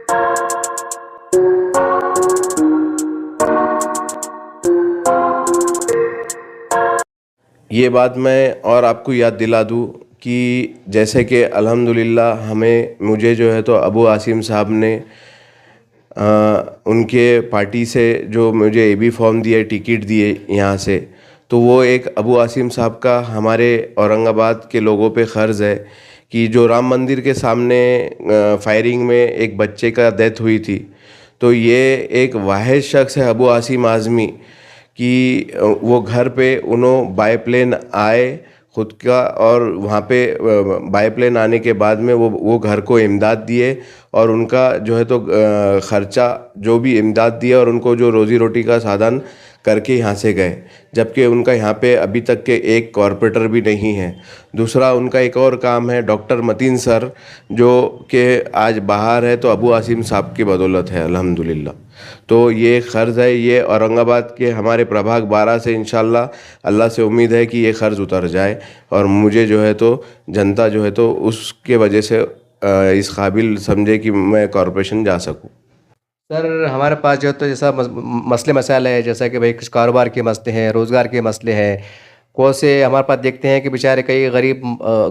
ये बात मैं और आपको याद दिला दूँ कि जैसे कि अल्हम्दुलिल्लाह मुझे जो है तो अबू आसिम साहब ने उनके पार्टी से जो मुझे एबी फॉर्म दिए, टिकट दिए यहाँ से, तो वो एक अबू आसिम साहब का हमारे औरंगाबाद के लोगों पे क़र्ज़ है कि जो राम मंदिर के सामने फायरिंग में एक बच्चे का डेथ हुई थी, तो ये एक वाहिद शख्स है अबू आसिम आज़मी कि वो घर पे उन्हों बाय प्लेन आए ख़ुद का, और वहाँ पे बाय प्लेन आने के बाद में वो घर को इमदाद दिए, और उनका जो है तो ख़र्चा जो भी इमदाद दिया और उनको जो रोज़ी रोटी का साधन करके यहाँ से गए, जबकि उनका यहाँ पे अभी तक के एक कॉरपोरेटर भी नहीं है। दूसरा उनका एक और काम है, डॉक्टर मतीन सर जो कि आज बाहर है, तो अबू आसिम साहब की बदौलत है अल्हम्दुलिल्लाह। तो ये क़र्ज़ है, ये औरंगाबाद के हमारे प्रभाग 12 से इंशाल्लाह अल्लाह से उम्मीद है कि ये क़र्ज़ उतर जाए, और मुझे जो है तो जनता जो है तो उसके वजह से इस काबिल समझे कि मैं कॉरपोरेशन जा सकूँ। सर हमारे पास जो तो जैसा मसले मसाइल है, जैसा कि भाई कुछ कारोबार के मसले हैं, रोज़गार के मसले हैं, कौन से हमारे पास देखते हैं कि बेचारे कई गरीब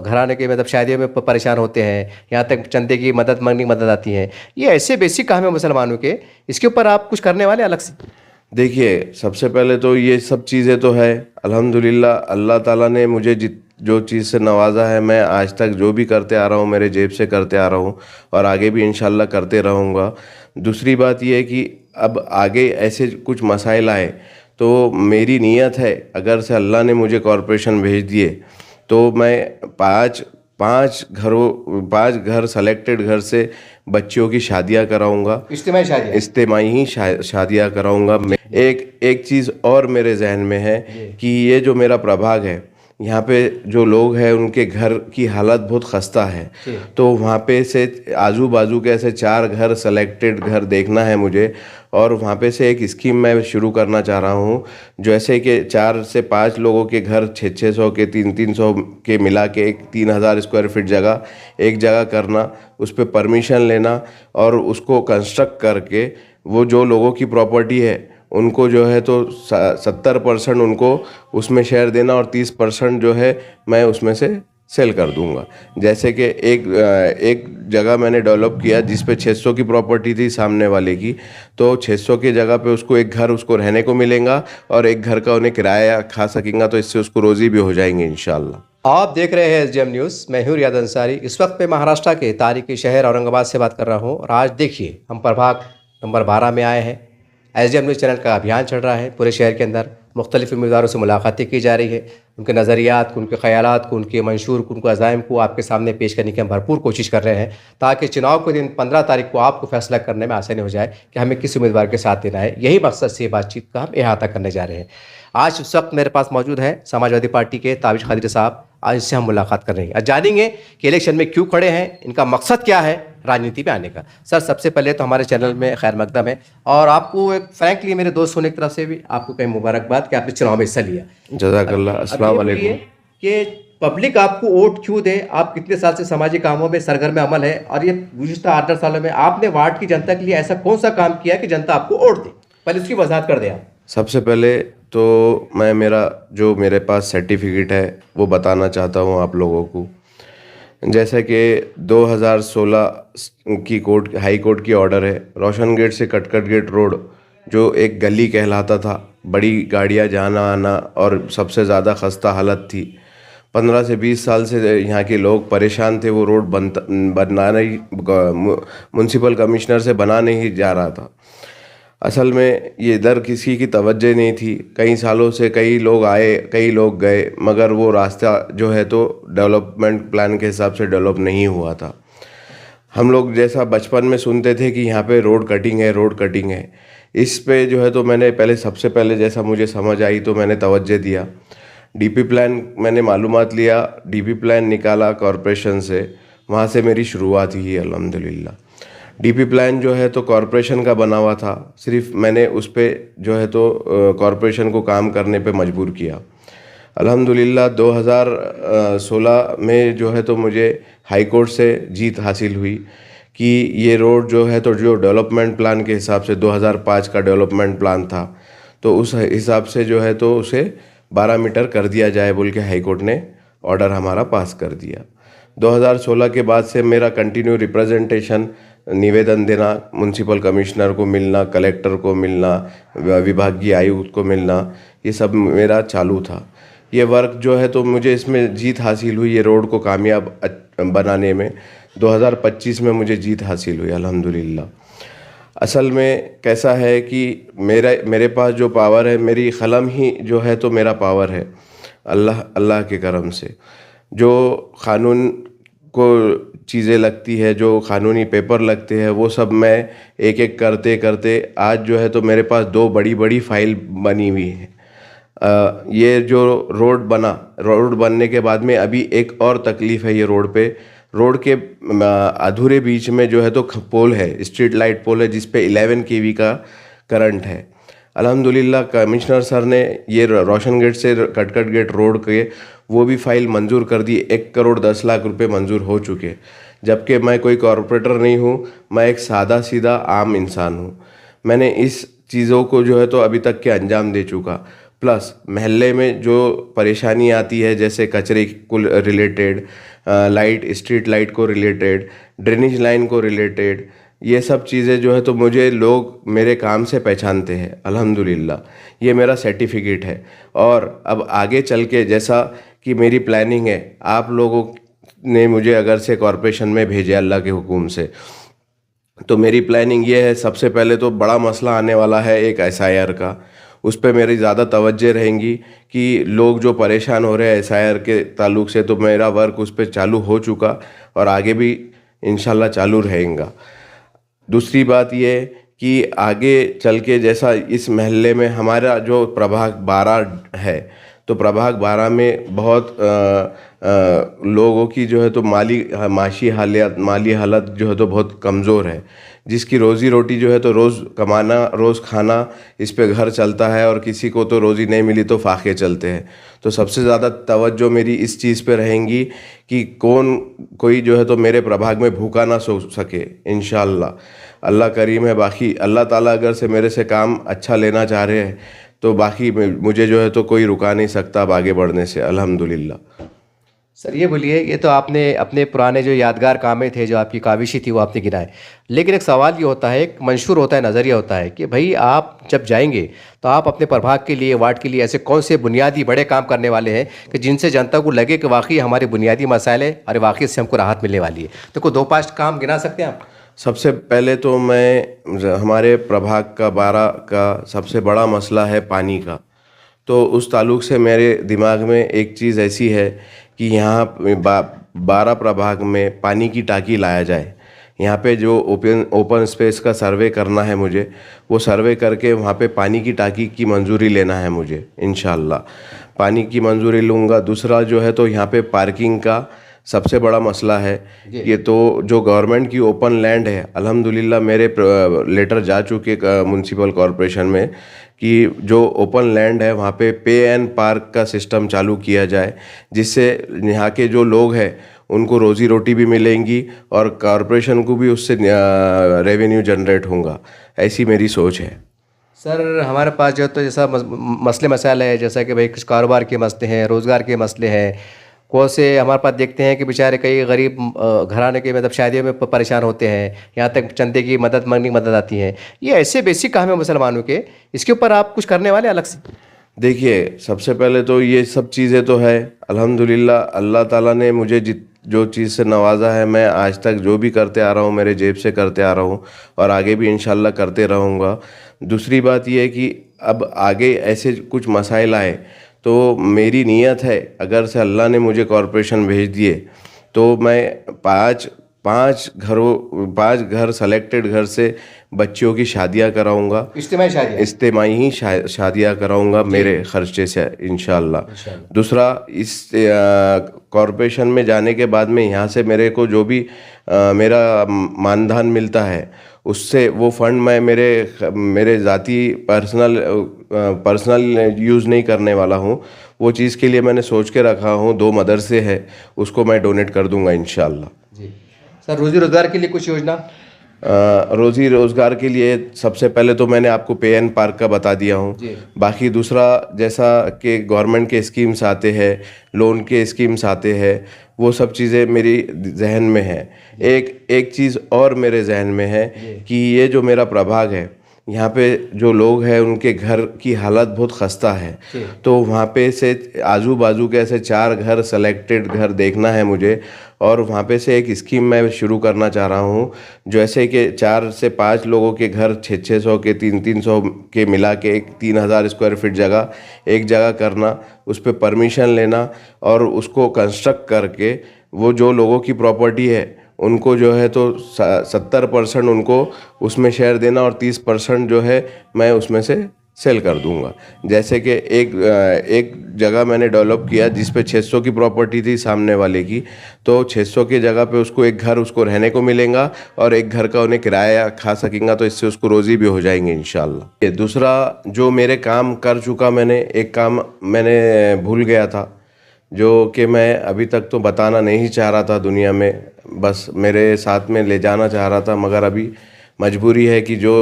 घराने के मतलब शादियों में परेशान होते हैं, यहाँ तक चंदे की मदद मांगने की मदद आती है। ये ऐसे बेसिक काम है मुसलमानों के, इसके ऊपर आप कुछ करने वाले अलग से? देखिए, सबसे पहले तो ये सब चीज़ें तो है अल्हम्दुलिल्लाह, अल्लाह ताला ने मुझे जो चीज़ से नवाजा है, मैं आज तक जो भी करते आ रहा हूँ मेरे जेब से करते आ रहा हूँ, और आगे भी इंशाल्लाह करते रहूँगा। दूसरी बात ये है कि अब आगे ऐसे कुछ मसाइल आए तो मेरी नीयत है, अगर से अल्लाह ने मुझे कॉरपोरेशन भेज दिए तो मैं पाँच घर सेलेक्टेड घर से बच्चियों की शादियां कराऊंगा, इज्तिमाई शादियां कराऊंगा। एक चीज़ और मेरे जहन में है कि ये जो मेरा प्रभाग है, यहाँ पे जो लोग हैं उनके घर की हालत बहुत खस्ता है, तो वहाँ पे से आजू बाजू के ऐसे 4 घर सेलेक्टेड घर देखना है मुझे, और वहाँ पे से एक स्कीम मैं शुरू करना चाह रहा हूँ, जैसे कि 4 से 5 लोगों के घर 600 के 300 के मिला के एक 3000 स्क्वायर फीट जगह एक जगह करना, उस पर परमिशन लेना, और उसको कंस्ट्रक्ट करके वो जो लोगों की प्रॉपर्टी है उनको जो है तो 70% उनको उसमें शेयर देना, और 30% जो है मैं उसमें से सेल कर दूंगा। जैसे कि एक जगह मैंने डेवलप किया जिस पे 600 की प्रॉपर्टी थी सामने वाले की, तो 600 की जगह पे उसको एक घर उसको रहने को मिलेगा और एक घर का उन्हें किराया खा सकेंगे, तो इससे उसको रोज़ी भी हो जाएंगे इंशाल्लाह। आप देख रहे हैं SDM न्यूज़, मैं हूं रियाद अंसारी। इस वक्त मैं महाराष्ट्र के तारीखी शहर औरंगाबाद से बात कर रहा हूं, और आज देखिए हम प्रभाग नंबर 12 में आए हैं। SDM न्यूज़ चैनल का अभियान चल रहा है, पूरे शहर के अंदर मुख्तलिफ उम्मीदवारों से मुलाकातें की जा रही है, उनके नज़रियात को, उनके ख़यालात को, उनके मंशूर को, उनके अज़ाइम को आपके सामने पेश करने की हम भरपूर कोशिश कर रहे हैं, ताकि चुनाव के दिन 15 तारीख को आपको फैसला करने में आसानी हो जाए कि हमें किस उम्मीदवार के साथ देना है। यही मकसद से बातचीत का हम अहाता करने जा रहे हैं। आज उस वक्त मेरे पास मौजूद है समाजवादी पार्टी के ताबिश खादरी साहब। आज इससे हम मुलाकात कर रहे हैं, आज जानेंगे कि इलेक्शन में क्यों खड़े हैं, इनका मकसद क्या है राजनीति में आने का। सर सबसे पहले तो हमारे चैनल में खैर मकदम है, और आपको एक फ्रैंकली मेरे दोस्त होने की तरफ से भी आपको कई मुबारकबाद कि आपने चुनाव में हिस्सा लिया। जज़ाकल्लाह। अस्सलाम वालेकुम। कि पब्लिक आपको वोट क्यों दे, आप कितने साल से सामाजिक कामों में सरगर्म अमल है, और ये गुज़िश्ता 8-10 सालों में आपने वार्ड की जनता के लिए ऐसा कौन सा काम किया कि जनता आपको वोट दे, पहले उसकी वजाहत कर दे आप। सबसे पहले तो मैं मेरे पास सर्टिफिकेट है वो बताना चाहता हूँ आप लोगों को। जैसे कि 2016 की हाई कोर्ट की ऑर्डर है, रोशन गेट से कटकट गेट रोड जो एक गली कहलाता था, बड़ी गाड़ियाँ जाना आना और सबसे ज़्यादा खस्ता हालत थी। 15 से 20 साल से यहाँ के लोग परेशान थे, वो रोड बनना नहीं, म्यूनसिपल कमिश्नर से बना नहीं जा रहा था। असल में ये इधर किसी की तवज्जो नहीं थी, कई सालों से कई लोग आए कई लोग गए, मगर वो रास्ता जो है तो डेवलपमेंट प्लान के हिसाब से डेवलप नहीं हुआ था। हम लोग जैसा बचपन में सुनते थे कि यहाँ पे रोड कटिंग है, रोड कटिंग है, इस पे जो है तो मैंने सबसे पहले जैसा मुझे समझ आई तो मैंने तवज्जो दिया। डीपी प्लान मैंने मालूमात लिया, डीपी प्लान निकाला कॉरपोरेशन से, वहाँ से मेरी शुरुआत हुई अल्हम्दुलिल्लाह। डीपी प्लान जो है तो कॉरपोरेशन का बना हुआ था, सिर्फ मैंने उस पर जो है तो कॉरपोरेशन को काम करने पे मजबूर किया। अल्हम्दुलिल्लाह 2016 में जो है तो मुझे हाई कोर्ट से जीत हासिल हुई कि ये रोड जो है तो जो डेवलपमेंट प्लान के हिसाब से 2005 का डेवलपमेंट प्लान था, तो उस हिसाब से जो है तो उसे 12 मीटर कर दिया जाए बोल के हाई कोर्ट ने ऑर्डर हमारा पास कर दिया। 2016 के बाद से मेरा कंटिन्यू रिप्रेजेंटेशन, निवेदन देना, म्यूनसिपल कमिश्नर को मिलना, कलेक्टर को मिलना, विभागीय आयुक्त को मिलना, ये सब मेरा चालू था। ये वर्क जो है तो मुझे इसमें जीत हासिल हुई, ये रोड को कामयाब बनाने में 2025 में मुझे जीत हासिल हुई अल्हम्दुलिल्लाह। असल में कैसा है कि मेरे पास जो पावर है, मेरी कलम ही जो है तो मेरा पावर है, अल्लाह के करम से। जो क़ानून को चीज़ें लगती है, जो क़ानूनी पेपर लगते हैं, वो सब मैं एक एक करते करते आज जो है तो मेरे पास 2 बड़ी बड़ी फाइल बनी हुई है। ये जो रोड बनने के बाद में अभी एक और तकलीफ़ है ये रोड पे। रोड के अधूरे बीच में जो है तो पोल है, स्ट्रीट लाइट पोल है, जिस पे 11 kV का करंट है। अल्हम्दुलिल्लाह कमिश्नर सर ने ये रोशन गेट से कटकट गेट रोड के वो भी फाइल मंजूर कर दी। 1 करोड़ 10 लाख रुपए मंजूर हो चुके। जबकि मैं कोई कॉरपोरेटर नहीं हूँ, मैं एक सादा सीधा आम इंसान हूँ। मैंने इस चीज़ों को जो है तो अभी तक के अंजाम दे चुका। प्लस महल्ले में जो परेशानी आती है, जैसे कचरे को रिलेटेड, स्ट्रीट लाइट को रिलेटेड, ड्रेनेज लाइन को रिलेटेड, ये सब चीज़ें जो है तो मुझे लोग मेरे काम से पहचानते हैं अल्हम्दुलिल्लाह। ये मेरा सर्टिफिकेट है। और अब आगे चल के जैसा कि मेरी प्लानिंग है, आप लोगों ने मुझे अगर से कॉरपोरेशन में भेजे अल्लाह के हुक्म से, तो मेरी प्लानिंग ये है, सबसे पहले तो बड़ा मसला आने वाला है एक SIR का। उस पर मेरी ज़्यादा तवज्जो रहेंगी कि लोग जो परेशान हो रहे हैं SIR के ताल्लुक़ से, तो मेरा वर्क उस पर चालू हो चुका और आगे भी इंशाल्लाह चालू रहेगा। दूसरी बात ये कि आगे चल के जैसा इस महल्ले में हमारा जो प्रभाग 12 है, तो प्रभाग 12 में बहुत लोगों की जो है तो माली हालत जो है तो बहुत कमज़ोर है, जिसकी रोज़ी रोटी जो है तो रोज़ कमाना रोज़ खाना, इस पे घर चलता है। और किसी को तो रोज़ी नहीं मिली तो फाके चलते हैं। तो सबसे ज़्यादा तवज्जो मेरी इस चीज़ पे रहेंगी कि कोई जो है तो मेरे प्रभाग में भूखा ना सो सके इंशाअल्लाह। अल्लाह करीम है। बाकी अल्लाह ताला अगर से मेरे से काम अच्छा लेना चाह रहे हैं, तो बाकी मुझे जो है तो कोई रुका नहीं सकता अब आगे बढ़ने से अल्हम्दुलिल्लाह। सर ये बोलिए, ये तो आपने अपने पुराने जो यादगार कामें थे, जो आपकी काविशी थी, वो आपने गिनाए। लेकिन एक सवाल ये होता है, एक मंशूर होता है, नज़रिया होता है कि भाई आप जब जाएंगे तो आप अपने प्रभाग के लिए, वार्ड के लिए ऐसे कौन से बुनियादी बड़े काम करने वाले हैं कि जिनसे जनता को लगे कि वाकई हमारे बुनियादी मसाइल है और वाकई से हमको राहत मिलने वाली है। तो कोई 2-5 काम गिना सकते हैं आप? सबसे पहले तो हमारे प्रभाग का 12 का सबसे बड़ा मसला है पानी का। तो उस ताल्लुक़ से मेरे दिमाग में एक चीज़ ऐसी है कि यहाँ 12 प्रभाग में पानी की टांकी लाया जाए। यहाँ पे जो ओपन स्पेस का सर्वे करना है मुझे, वो सर्वे करके वहाँ पे पानी की टांकी की मंजूरी लेना है मुझे। इंशाअल्लाह पानी की मंजूरी लूँगा। दूसरा जो है तो यहाँ पे पार्किंग का सबसे बड़ा मसला है। ये तो जो गवर्नमेंट की ओपन लैंड है, अल्हम्दुलिल्लाह मेरे लेटर जा चुके म्यूनसिपल कॉरपोरेशन में कि जो ओपन लैंड है वहाँ पे पे एंड पार्क का सिस्टम चालू किया जाए, जिससे यहाँ के जो लोग हैं उनको रोज़ी रोटी भी मिलेंगी और कॉरपोरेशन को भी उससे रेवेन्यू जनरेट होगा। ऐसी मेरी सोच है। सर हमारे पास जो तो जैसा मसले मसाइल है, जैसा कि भाई कुछ कारोबार के मसले हैं, रोज़गार के मसले हैं, को से हमारे पास देखते हैं कि बेचारे कई गरीब घराने के मतलब शादियों में परेशान होते हैं, यहाँ तक चंदे की मदद मांगने की मदद आती है। ये ऐसे बेसिक काम है मुसलमानों के, इसके ऊपर आप कुछ करने वाले अलग से? देखिए, सबसे पहले तो ये सब चीज़ें तो है अल्हम्दुलिल्लाह, अल्लाह ताला ने मुझे जो चीज़ से नवाजा है, मैं आज तक जो भी करते आ रहा हूँ मेरे जेब से करते आ रहा हूँ और आगे भी इंशाल्लाह करते रहूँगा। दूसरी बात ये है कि अब आगे ऐसे कुछ मसाइल आए तो मेरी नीयत है, अगर से अल्लाह ने मुझे कॉरपोरेशन भेज दिए तो मैं 5 घर सेलेक्टेड घर से बच्चियों की शादियां कराऊंगा। इज्तिमाई ही शादियां कराऊंगा मेरे खर्चे से इंशाअल्लाह। दूसरा, इस कॉरपोरेशन में जाने के बाद में यहाँ से मेरे को जो भी मेरा मानधन मिलता है, उससे वो फंड मैं मेरे ज़ाती पर्सनल यूज़ नहीं करने वाला हूँ। वो चीज़ के लिए मैंने सोच के रखा हूँ, 2 मदरसे है उसको मैं डोनेट कर दूंगा इंशाअल्लाह। जी सर रोजी रोजगार के लिए कुछ योजना? रोज़ी रोज़गार के लिए सबसे पहले तो मैंने आपको पे एन पार्क का बता दिया हूँ। जी। बाकी दूसरा, जैसा कि गवर्नमेंट के स्कीम्स आते हैं, लोन के स्कीम्स आते हैं, वो सब चीज़ें मेरी जहन में है। एक एक चीज़ और मेरे जहन में है कि ये जो मेरा प्रभाग है, यहाँ पे जो लोग हैं उनके घर की हालत बहुत खस्ता है। तो वहाँ पे से आजू बाजू के ऐसे 4 घर सेलेक्टेड घर देखना है मुझे, और वहाँ पे से एक स्कीम मैं शुरू करना चाह रहा हूँ, जैसे कि 4 से 5 लोगों के घर 600 के 300 के मिला के एक 3000 स्क्वायर फीट जगह एक जगह करना, उस पर परमिशन लेना और उसको कंस्ट्रक्ट करके वो जो लोगों की प्रॉपर्टी है उनको जो है तो 70% उनको उसमें शेयर देना और 30% जो है मैं उसमें से सेल कर दूंगा। जैसे कि एक जगह मैंने डेवलप किया जिस पे 600 की प्रॉपर्टी थी सामने वाले की, तो 600 की जगह पे उसको एक घर उसको रहने को मिलेगा और एक घर का उन्हें किराया खा सकेंगे, तो इससे उसको रोज़ी भी हो जाएंगे इंशाल्लाह। ये दूसरा जो मेरे काम कर चुका, मैंने एक काम मैंने भूल गया था जो कि मैं अभी तक तो बताना नहीं चाह रहा था दुनिया में, बस मेरे साथ में ले जाना चाह रहा था, मगर अभी मजबूरी है कि जो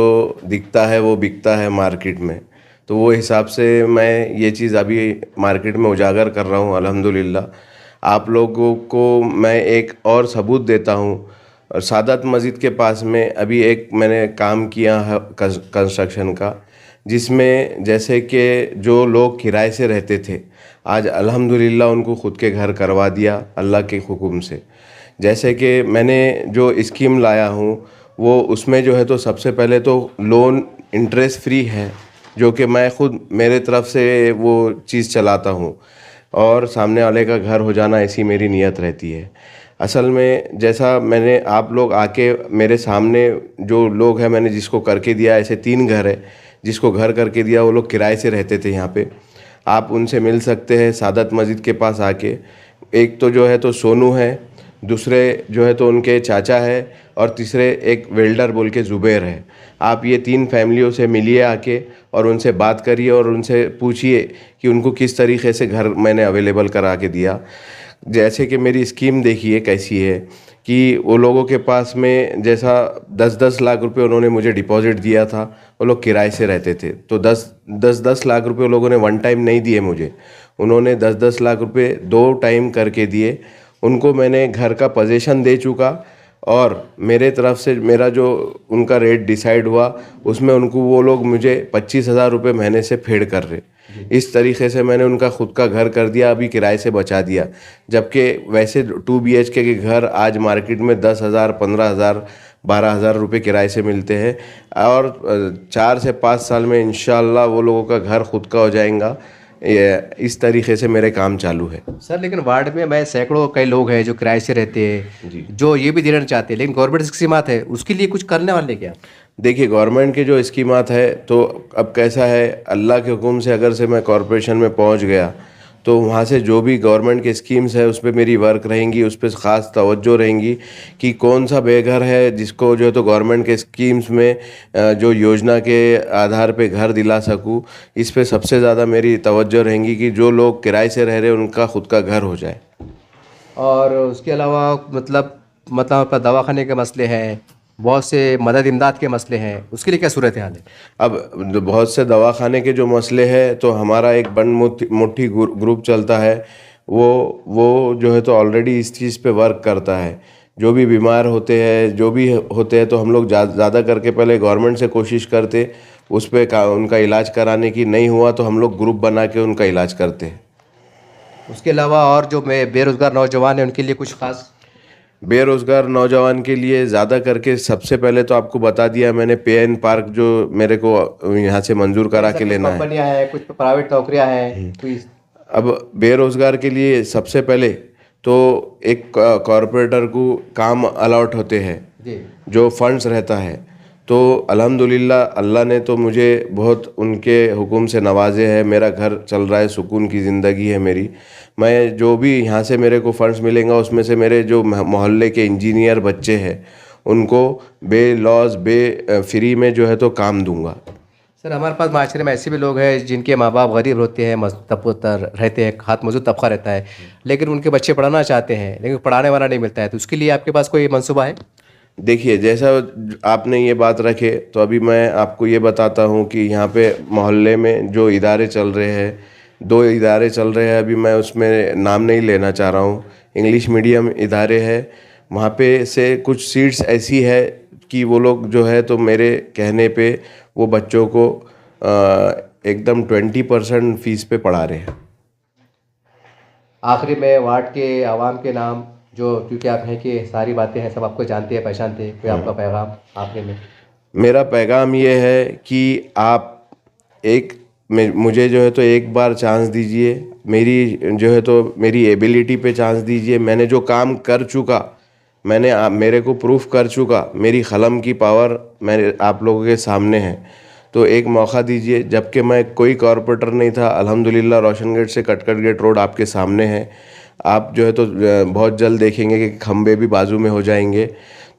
दिखता है वो बिकता है मार्केट में। तो वो हिसाब से मैं ये चीज़ अभी मार्केट में उजागर कर रहा हूँ अल्हम्दुलिल्लाह। आप लोगों को मैं एक और सबूत देता हूँ, और सादत मस्जिद के पास में अभी एक मैंने काम किया है कंस्ट्रक्शन का, जिसमें जैसे कि जो लोग किराए से रहते थे, आज अल्हम्दुलिल्लाह उनको ख़ुद के घर करवा दिया अल्लाह के हुक्म से। जैसे कि मैंने जो स्कीम लाया हूँ वो उसमें जो है तो सबसे पहले तो लोन इंटरेस्ट फ्री है, जो कि मैं ख़ुद मेरे तरफ से वो चीज़ चलाता हूँ, और सामने वाले का घर हो जाना ऐसी मेरी नीयत रहती है। असल में जैसा मैंने आप लोग आके मेरे सामने जो लोग हैं, मैंने जिसको करके दिया, ऐसे 3 घर है जिसको घर करके दिया, वो लोग किराए से रहते थे यहाँ पे। आप उनसे मिल सकते हैं सादत मस्जिद के पास आके। एक तो जो है तो सोनू है, दूसरे जो है तो उनके चाचा है, और तीसरे एक वेल्डर बोल के ज़ुबैर है। आप ये 3 फैमिलियों से मिलिए आके और उनसे बात करिए और उनसे पूछिए कि उनको किस तरीके से घर मैंने अवेलेबल करा के दिया। जैसे कि मेरी स्कीम देखिए कैसी है कि वो लोगों के पास में जैसा 10-10 लाख रुपए उन्होंने मुझे डिपॉजिट दिया था, वो लोग किराए से रहते थे, तो 10-10 लाख रुपए वो लोगों ने वन टाइम नहीं दिए मुझे, उन्होंने 10-10 लाख रुपए 2 टाइम करके दिए। उनको मैंने घर का पोजीशन दे चुका, और मेरे तरफ से मेरा जो उनका रेट डिसाइड हुआ उसमें उनको वो लोग मुझे 25,000 रुपये महीने से फेड कर रहे। इस तरीके से मैंने उनका ख़ुद का घर कर दिया, अभी किराए से बचा दिया। जबकि वैसे 2 BHK के घर आज मार्केट में 10,000, 15,000, 12,000 रुपये किराए से मिलते हैं, और 4 से 5 साल में इंशाल्लाह वो लोगों का घर खुद का हो जाएगा। इस तरीके से मेरे काम चालू है सर। लेकिन वार्ड में मैं सैकड़ों कई लोग हैं जो किराए से रहते हैं, जो ये भी देना चाहते हैं, लेकिन गवर्नमेंट स्कीमात है, उसके लिए कुछ करने वाले क्या? देखिए, गवर्नमेंट के जो स्कीमात है, तो अब कैसा है, अल्लाह के हुक्म से अगर से मैं कॉरपोरेशन में पहुंच गया तो वहाँ से जो भी गवर्नमेंट के स्कीम्स है उस पर मेरी वर्क रहेंगी, उस पर ख़ास तवज्जो रहेंगी कि कौन सा बेघर है जिसको जो है तो गवर्नमेंट के स्कीम्स में जो योजना के आधार पे घर दिला सकूँ। इस पे सबसे ज़्यादा मेरी तवज्जो रहेंगी कि जो लोग किराए से रह रहे हैं उनका खुद का घर हो जाए। और उसके अलावा मतलब आपका दवाखाने के मसले हैं, बहुत से मदद इमदाद के मसले हैं, उसके लिए क्या सूरत हाल है? अब बहुत से दवाखाने के जो मसले हैं, तो हमारा एक बंद मुट्ठी ग्रुप चलता है, वो जो है तो ऑलरेडी इस चीज़ पे वर्क करता है। जो भी बीमार होते हैं, जो भी होते हैं, तो हम लोग ज़्यादा करके पहले गवर्नमेंट से कोशिश करते उस पर उनका इलाज कराने की, नहीं हुआ तो हम लोग ग्रुप बना के उनका इलाज करते हैं। उसके अलावा और जो बेरोज़गार नौजवान हैं उनके लिए कुछ खास? बेरोज़गार नौजवान के लिए ज़्यादा करके सबसे पहले तो आपको बता दिया मैंने, पे एन पार्क जो मेरे को यहाँ से मंजूर करा के लेना है। कंपनियां हैं, कुछ प्राइवेट नौकरियां हैं, कोई? अब बेरोज़गार के लिए सबसे पहले तो एक कॉरपोरेटर को काम अलॉट होते हैं, जो फंड्स रहता है, तो अल्हम्दुलिल्लाह अल्लाह ने तो मुझे बहुत उनके हुक्म से नवाजे है, मेरा घर चल रहा है, सुकून की ज़िंदगी है मेरी। मैं जो भी यहाँ से मेरे को फ़ंड्स मिलेंगे उसमें से मेरे जो मोहल्ले के इंजीनियर बच्चे हैं उनको फ्री में जो है तो काम दूंगा। सर हमारे पास माशरे में ऐसे भी लोग हैं जिनके माँ बाप गरीब होते हैं, रहते हैं, हाथ मजदूर तबका रहता है, लेकिन उनके बच्चे पढ़ाना चाहते हैं लेकिन पढ़ाने वाला नहीं मिलता है, तो उसके लिए आपके पास कोई मंसूबा है? देखिए, जैसा आपने ये बात रखे तो अभी मैं आपको ये बताता हूँ कि यहाँ पे मोहल्ले में जो इदारे चल रहे हैं, 2 इदारे चल रहे हैं, अभी मैं उसमें नाम नहीं लेना चाह रहा हूँ। इंग्लिश मीडियम इदारे हैं, वहाँ पे से कुछ सीट्स ऐसी है कि वो लोग जो है तो मेरे कहने पे वो बच्चों को एकदम 20% फीस पे पढ़ा रहे हैं। आखिरी में वार्ड के आवाम के नाम, जो क्योंकि आप हैं कि सारी बातें हैं, सब आपको जानते हैं, पहचानते हैं, कोई आपका पैगाम आखिरी में? मेरा पैगाम ये है कि आप मुझे जो है तो एक बार चांस दीजिए, मेरी जो है तो मेरी एबिलिटी पे चांस दीजिए। मैंने जो काम कर चुका, मेरे को प्रूफ कर चुका, मेरी कलम की पावर मेरे आप लोगों के सामने है, तो एक मौका दीजिए। जबकि मैं कोई कॉरपोरेटर नहीं था, अल्हम्दुलिल्लाह रोशन गेट से कटकट गेट रोड आपके सामने है। आप जो है तो बहुत जल्द देखेंगे कि खंबे भी बाजू में हो जाएंगे।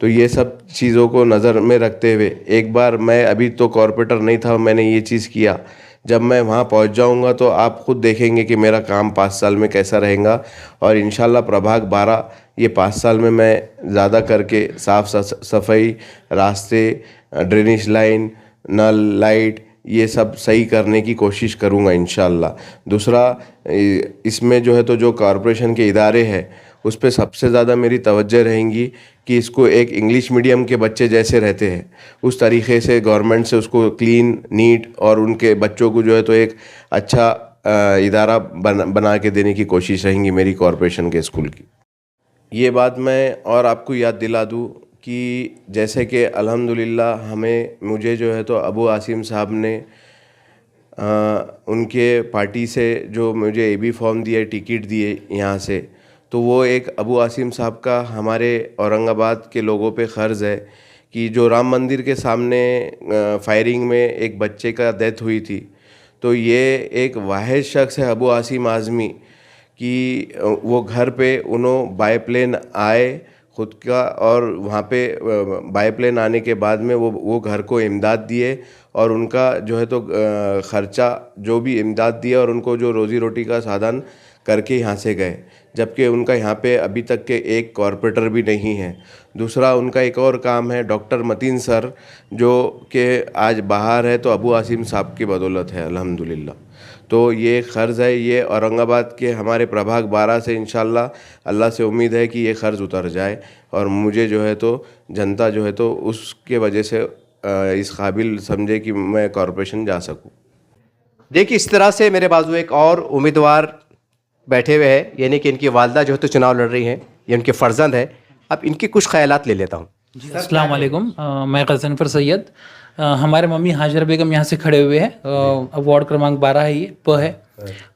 तो ये सब चीज़ों को नज़र में रखते हुए एक बार, मैं अभी तो कॉरपोरेटर नहीं था, मैंने ये चीज़ किया, जब मैं वहाँ पहुँच जाऊँगा तो आप खुद देखेंगे कि मेरा काम 5 साल में कैसा रहेगा। और इंशाल्लाह प्रभाग 12 ये 5 साल में मैं ज़्यादा करके साफ़ सफाई, रास्ते, ड्रेनेज लाइन, नल, लाइट, ये सब सही करने की कोशिश करूँगा इंशाल्लाह। दूसरा, इसमें जो है तो जो कॉरपोरेशन के इदारे हैं उस पे सबसे ज़्यादा मेरी तवज्जो रहेंगी कि इसको एक इंग्लिश मीडियम के बच्चे जैसे रहते हैं उस तरीक़े से गवर्नमेंट से उसको क्लीन, नीट और उनके बच्चों को जो है तो एक अच्छा इदारा बना के देने की कोशिश रहेंगी मेरी कॉरपोरेशन के स्कूल की। ये बात मैं और आपको याद दिला दूँ कि जैसे कि अल्हम्दुलिल्लाह मुझे जो है तो अबू आसिम साहब ने उनके पार्टी से जो मुझे एबी फॉर्म दिए, टिकट दिए यहाँ से, तो वो एक अबू आसिम साहब का हमारे औरंगाबाद के लोगों पे क़र्ज़ है कि जो राम मंदिर के सामने फायरिंग में एक बच्चे का डेथ हुई थी, तो ये एक वाहिद शख्स है अबू आसिम आज़मी कि वो घर पे उन्होंने बाय प्लेन आए ख़ुद का, और वहाँ पे बाय प्लेन आने के बाद में वो घर को इमदाद दिए और उनका जो है तो ख़र्चा जो भी इमदाद दिया और उनको जो रोज़ी रोटी का साधन करके यहाँ से गए। जबकि उनका यहाँ पे अभी तक के एक कॉरपोरेटर भी नहीं है। दूसरा, उनका एक और काम है, डॉक्टर मतीन सर जो कि आज बाहर है, तो अबू आसिम साहब की बदौलत है अल्हम्दुलिल्लाह। तो ये क़र्ज़ है, ये औरंगाबाद के हमारे प्रभाग 12 से इंशाल्लाह अल्लाह से उम्मीद है कि ये क़र्ज़ उतर जाए और मुझे जो है तो जनता जो है तो उसके वजह से इस काबिल समझे कि मैं कॉरपोरेशन जा सकूं। देखिए, इस तरह से मेरे बाजू एक और उम्मीदवार बैठे हुए हैं, यानी कि इनकी वालदा जो है तो चुनाव लड़ रही हैं, ये उनके फ़र्जंद है। अब इनके कुछ ख़यालात ले लेता हूँ। जी, अस्सलाम वालेकुम। मैं गज़नफ़र सैयद। हमारे मम्मी हाजरा बेगम यहाँ से खड़े हुए हैं। अब वार्ड क्रमांक 12 है, ये प है।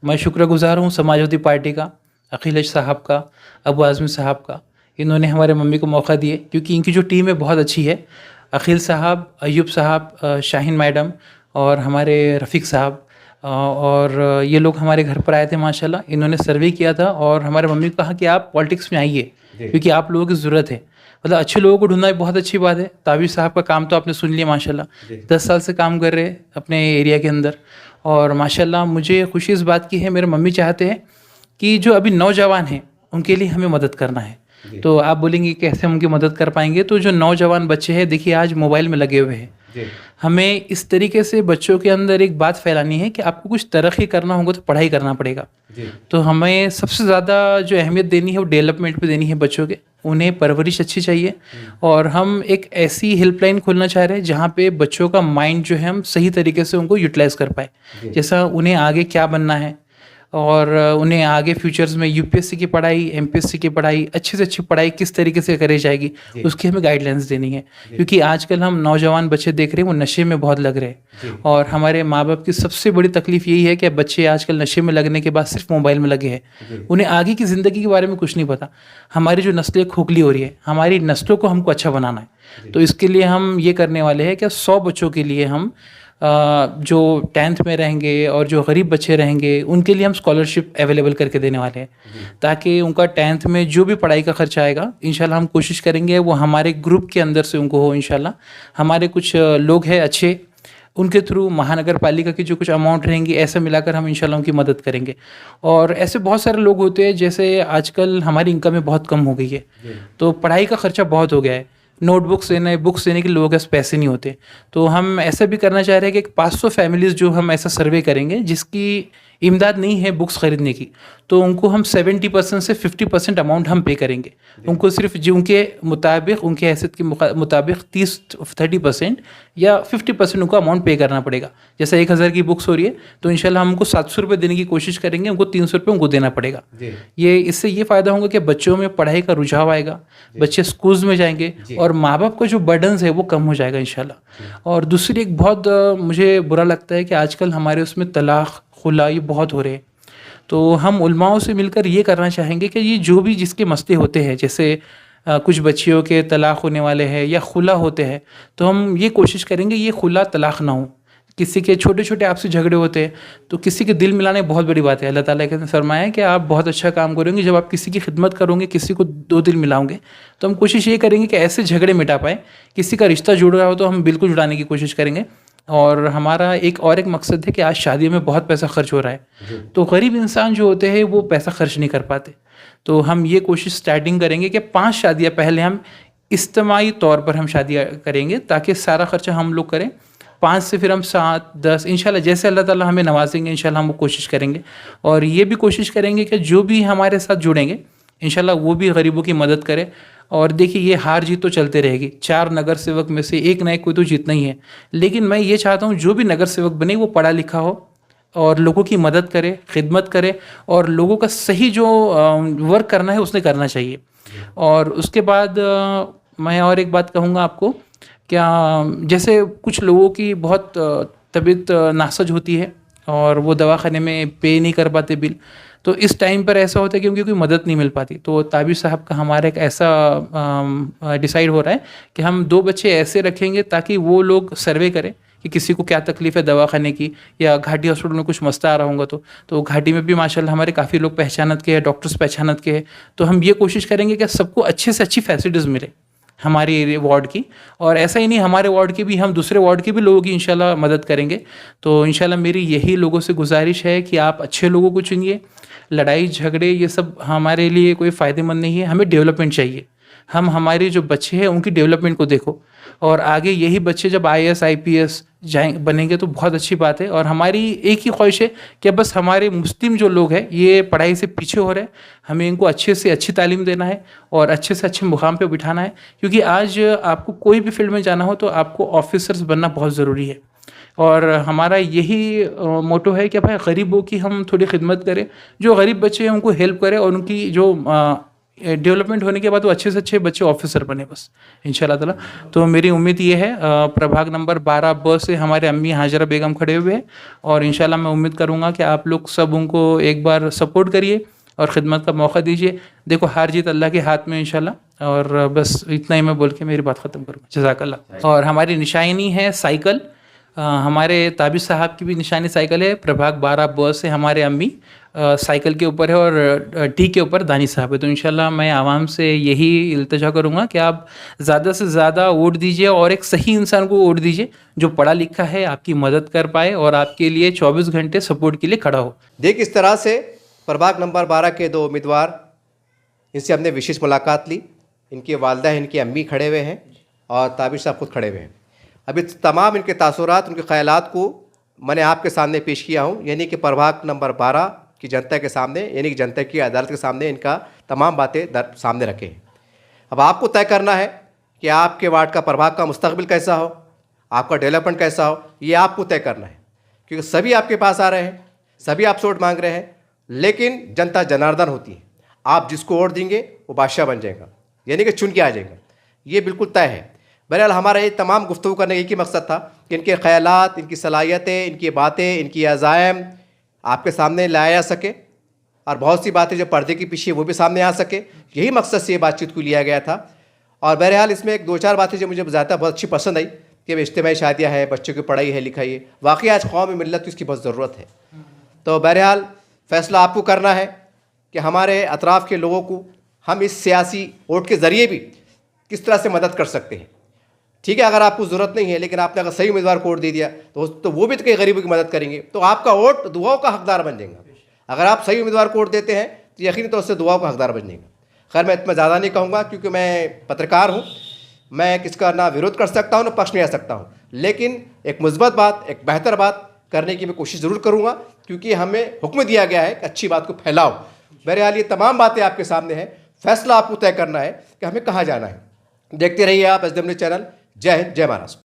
मैं शुक्रगुज़ार हूँ समाजवादी पार्टी का, अखिलेश साहब का, अबू आज़मी साहब का। इन्होंने हमारे मम्मी को मौका दिए क्योंकि इनकी जो टीम है बहुत अच्छी है। अखिल साहब, अयूब साहब, शाहीन मैडम और हमारे रफ़ीक साहब, और ये लोग हमारे घर पर आए थे माशाल्लाह। इन्होंने सर्वे किया था और हमारे मम्मी को कहा कि आप पॉलिटिक्स में आइए क्योंकि आप लोगों की ज़रूरत है। मतलब अच्छे लोगों को ढूंढना बहुत अच्छी बात है। ताबिर साहब का काम तो आपने सुन लिया माशाल्लाह, 10 साल से काम कर रहे हैं अपने एरिया के अंदर। और माशाल्लाह मुझे खुशी इस बात की है, मेरे मम्मी चाहते हैं कि जो अभी नौजवान हैं उनके लिए हमें मदद करना है। तो आप बोलेंगे कैसे हम उनकी मदद कर पाएंगे? तो जो नौजवान बच्चे हैं, देखिए आज मोबाइल में लगे हुए हैं, हमें इस तरीके से बच्चों के अंदर एक बात फैलानी है कि आपको कुछ तरक्की करना होगा तो पढ़ाई करना पड़ेगा। तो हमें सबसे ज़्यादा जो अहमियत देनी है वो डेवलपमेंट पे देनी है बच्चों के। उन्हें परवरिश अच्छी चाहिए और हम एक ऐसी हेल्पलाइन खोलना चाह रहे हैं जहाँ पे बच्चों का माइंड जो है हम सही तरीके से उनको यूटिलाइज़ कर पाए। जैसा उन्हें आगे क्या बनना है और उन्हें आगे फ्यूचर्स में यूपीएससी की पढ़ाई, एमपीएससी की पढ़ाई, अच्छी से अच्छी पढ़ाई किस तरीके से करी जाएगी, उसकी हमें गाइडलाइंस देनी है। क्योंकि आजकल हम नौजवान बच्चे देख रहे हैं वो नशे में बहुत लग रहे हैं और हमारे माँ बाप की सबसे बड़ी तकलीफ़ यही है कि बच्चे आजकल नशे में लगने के बाद सिर्फ मोबाइल में लगे हैं। उन्हें आगे की ज़िंदगी के बारे में कुछ नहीं पता। हमारी जो नस्लें खोखली हो रही है, हमारी नस्लों को हमको अच्छा बनाना है। तो इसके लिए हम ये करने वाले हैं कि 100 बच्चों के लिए हम जो 10th में रहेंगे और जो गरीब बच्चे रहेंगे उनके लिए हम स्कॉलरशिप अवेलेबल करके देने वाले हैं, ताकि उनका 10th में जो भी पढ़ाई का खर्चा आएगा इंशाल्लाह हम कोशिश करेंगे वो हमारे ग्रुप के अंदर से उनको हो। इंशाल्लाह हमारे कुछ लोग हैं अच्छे, उनके थ्रू महानगर पालिका की जो कुछ अमाउंट रहेंगी ऐसे मिलाकर हम इंशाल्लाह उनकी मदद करेंगे। और ऐसे बहुत सारे लोग होते हैं, जैसे आजकल हमारी इनकम में बहुत कम हो गई है, तो पढ़ाई का खर्चा बहुत हो गया है, नोटबुक्स लेने बुक्स लेने के लोगों के पास पैसे नहीं होते। तो हम ऐसा भी करना चाह रहे हैं कि 500 फैमिलीज़ जो हम ऐसा सर्वे करेंगे जिसकी इमदाद नहीं है बुक्स ख़रीदने की, तो उनको हम 70% से 50% अमाउंट हम पे करेंगे। उनको सिर्फ जो उनके मुताबिक, उनके हैसियत के मुताबिक 30% या 50% उनको अमाउंट पे करना पड़ेगा। जैसे 1000 की बुक्स हो रही है तो इंशाल्लाह हम उनको 700 रुपये देने की कोशिश करेंगे, उनको 300 रुपये उनको देना पड़ेगा। ये इससे ये फ़ायदा होगा कि बच्चों में पढ़ाई का रुझाव आएगा, बच्चे स्कूल्स में जाएंगे और माँ बाप का जो बर्डन्स है वो कम हो जाएगा इंशाल्लाह। और दूसरी एक बहुत मुझे बुरा लगता है कि आजकल हमारे उसमें तलाक़ खुला ये बहुत हो रहे हैं। तो हम उलमाओं से मिलकर ये करना चाहेंगे कि ये जो भी जिसके मसले होते हैं, जैसे कुछ बच्चियों के तलाक़ होने वाले हैं या खुला होते हैं, तो हम ये कोशिश करेंगे ये खुला तलाक़ ना हो। किसी के छोटे छोटे आपसे झगड़े होते हैं तो किसी के दिल मिलाने बहुत बड़ी बात है। अल्लाह ताला ने फरमाया है कि आप बहुत अच्छा काम करोगे जब आप किसी की खिदमत करोगे, किसी को दो दिल मिलाओगे। तो हम कोशिश ये करेंगे कि ऐसे झगड़े मिटा पाए। किसी का रिश्ता जुड़ रहा हो तो हम बिल्कुल जुड़ाने की कोशिश करेंगे। और हमारा एक मकसद है कि आज शादियों में बहुत पैसा खर्च हो रहा है, तो गरीब इंसान जो होते हैं वो पैसा खर्च नहीं कर पाते। तो हम ये कोशिश स्टार्टिंग करेंगे कि 5 शादियाँ पहले हम इज्तिमाई तौर पर हम शादियाँ करेंगे ताकि सारा खर्चा हम लोग करें। 5 से फिर हम 7, 10 इंशाल्लाह जैसे अल्लाह ताला हमें नवाजेंगे इंशाल्लाह हम वो कोशिश करेंगे। और ये भी कोशिश करेंगे कि जो भी हमारे साथ जुड़ेंगे इंशाल्लाह वो भी गरीबों की मदद करे। और देखिए ये हार जीत तो चलते रहेगी, 4 नगर सेवक में से एक ना एक कोई तो जीतना ही है। लेकिन मैं ये चाहता हूँ जो भी नगर सेवक बने वो पढ़ा लिखा हो और लोगों की मदद करे, खिदमत करे और लोगों का सही जो वर्क करना है उसने करना चाहिए। और उसके बाद मैं और एक बात कहूँगा आपको, क्या जैसे कुछ लोगों की बहुत तबीयत नासज होती है और वो दवाखाने में पे नहीं कर पाते बिल, तो इस टाइम पर ऐसा होता है क्योंकि कोई मदद नहीं मिल पाती। तो ताबिर साहब का हमारा एक ऐसा डिसाइड हो रहा है कि हम 2 बच्चे ऐसे रखेंगे ताकि वो लोग सर्वे करें कि किसी को क्या तकलीफ़ है दवाखाने की, या घाटी हॉस्पिटल में कुछ मसला आ रहा होगा तो घाटी में भी माशाल्लाह हमारे काफ़ी लोग पहचानत के हैं, डॉक्टर्स पहचानत के हैं। तो हम ये कोशिश करेंगे कि सबको अच्छे से अच्छी फैसिलिटीज़ मिले हमारे वार्ड की। और ऐसा ही नहीं, हमारे वार्ड की भी, हम दूसरे वार्ड की भी लोगों की इंशाल्लाह मदद करेंगे। तो इंशाल्लाह मेरी यही लोगों से गुजारिश है कि आप अच्छे लोगों को चुनिए। लड़ाई झगड़े ये सब हमारे लिए कोई फ़ायदेमंद नहीं है, हमें डेवलपमेंट चाहिए। हम हमारे जो बच्चे हैं उनकी डेवलपमेंट को देखो, और आगे यही बच्चे जब IAS IPS बनेंगे तो बहुत अच्छी बात है। और हमारी एक ही ख्वाहिश है कि बस हमारे मुस्लिम जो लोग हैं ये पढ़ाई से पीछे हो रहे हैं, हमें इनको अच्छे से अच्छी तालीम देना है और अच्छे से अच्छे मुकाम पे बिठाना है। क्योंकि आज आपको कोई भी फील्ड में जाना हो तो आपको ऑफिसर्स बनना बहुत ज़रूरी है। और हमारा यही मोटो है कि भाई गरीबों की हम थोड़ी खिदमत करें, जो गरीब बच्चे हैं उनको हेल्प करें और उनकी जो डेवलपमेंट होने के बाद वो अच्छे से अच्छे बच्चे ऑफिसर बने बस इंशाल्लाह ताला। तो मेरी उम्मीद ये है, प्रभाग नंबर 12 से हमारे अम्मी हाजरा बेगम खड़े हुए हैं और इंशाल्लाह मैं उम्मीद करूँगा कि आप लोग सब उनको एक बार सपोर्ट करिए और ख़िदमत का मौका दीजिए। देखो हार जीत अल्लाह के हाथ में इंशाल्लाह। और बस इतना ही मैं बोल के मेरी बात ख़त्म करूँगा। जज़ाकल्लाह। और हमारी निशानी है साइकिल, हमारे ताबिर साहब की भी निशानी साइकिल है। प्रभाग 12 से हमारे अम्मी साइकिल के ऊपर है और टी के ऊपर दानी साहब है। तो इंशाल्लाह मैं आवाम से यही इल्तिजा करूँगा कि आप ज़्यादा से ज़्यादा वोट दीजिए और एक सही इंसान को वोट दीजिए जो पढ़ा लिखा है, आपकी मदद कर पाए और आपके लिए 24 घंटे सपोर्ट के लिए खड़ा हो। देख इस तरह से प्रभाग नंबर 12 के 2 उम्मीदवार, इनसे हमने विशेष मुलाकात ली। इनकी वालदा, इनकी अम्मी खड़े हुए हैं और ताबिर साहब खुद खड़े हुए हैं। अभी तमाम इनके तासुरात, उनके ख़यालात को मैंने आपके सामने पेश किया हूँ, यानी कि प्रभाग नंबर 12 की जनता के सामने, यानी कि जनता की अदालत के सामने इनका तमाम बातें सामने रखे हैं। अब आपको तय करना है कि आपके वार्ड का प्रभाग का मुस्तकबिल कैसा हो, आपका डेवलपमेंट कैसा हो, ये आपको तय करना है। क्योंकि सभी आपके पास आ रहे हैं, सभी आपसे वोट मांग रहे हैं, लेकिन जनता जनार्दन होती है। आप जिसको वोट देंगे वो बादशाह बन जाएगा, यानी कि चुन के आ जाएगा, ये बिल्कुल तय है। बहरहाल हमारा ये तमाम गुफ्तगू करने का एक ही मकसद था कि इनके ख़यालात, इनकी सलाहियतें, इनकी बातें, इनकी अज़ाइम आपके सामने लाया जा सके और बहुत सी बातें जो पर्दे के पीछे वो भी सामने आ सके। यही मकसद से ये बातचीत को लिया गया था। और बहरहाल इसमें एक 2-4 बातें जो मुझे ज़्यादा बहुत अच्छी पसंद आई कि इज्तिमाई शादियाँ हैं, बच्चों की पढ़ाई है, लिखाई है। वाकई आज कौम में मिलत की इसकी बहुत ज़रूरत है। तो बहरहाल फ़ैसला आपको करना है कि हमारे अतराफ़ के लोगों को हम इस सियासी वोट के ज़रिए भी किस तरह से मदद कर सकते हैं। ठीक है, अगर आपको ज़रूरत नहीं है लेकिन आपने अगर सही उम्मीदवार को वोट दे दिया तो वो भी तो कई गरीबों की मदद करेंगे, तो आपका वोट दुआओं का हकदार बन जाएगा। अगर आप सही उम्मीदवार को वोट देते हैं तो यकीनी तौर से दुआओं का हकदार बन जाएगा। खैर, मैं इतना ज़्यादा नहीं कहूँगा क्योंकि मैं पत्रकार हूँ, मैं किसका ना विरोध कर सकता हूँ ना पक्ष में आ सकता हूँ, लेकिन एक मुस्बत बात, एक बेहतर बात करने की मैं कोशिश ज़रूर करूँगा, क्योंकि हमें हुक्म दिया गया है कि अच्छी बात को फैलाओ। बहरहाल ये तमाम बातें आपके सामने हैं, फैसला आपको तय करना है कि हमें कहाँ जाना है। देखते रहिए आप SW न्यूज़ चैनल। जय हिंद, जय महाराष्ट्र।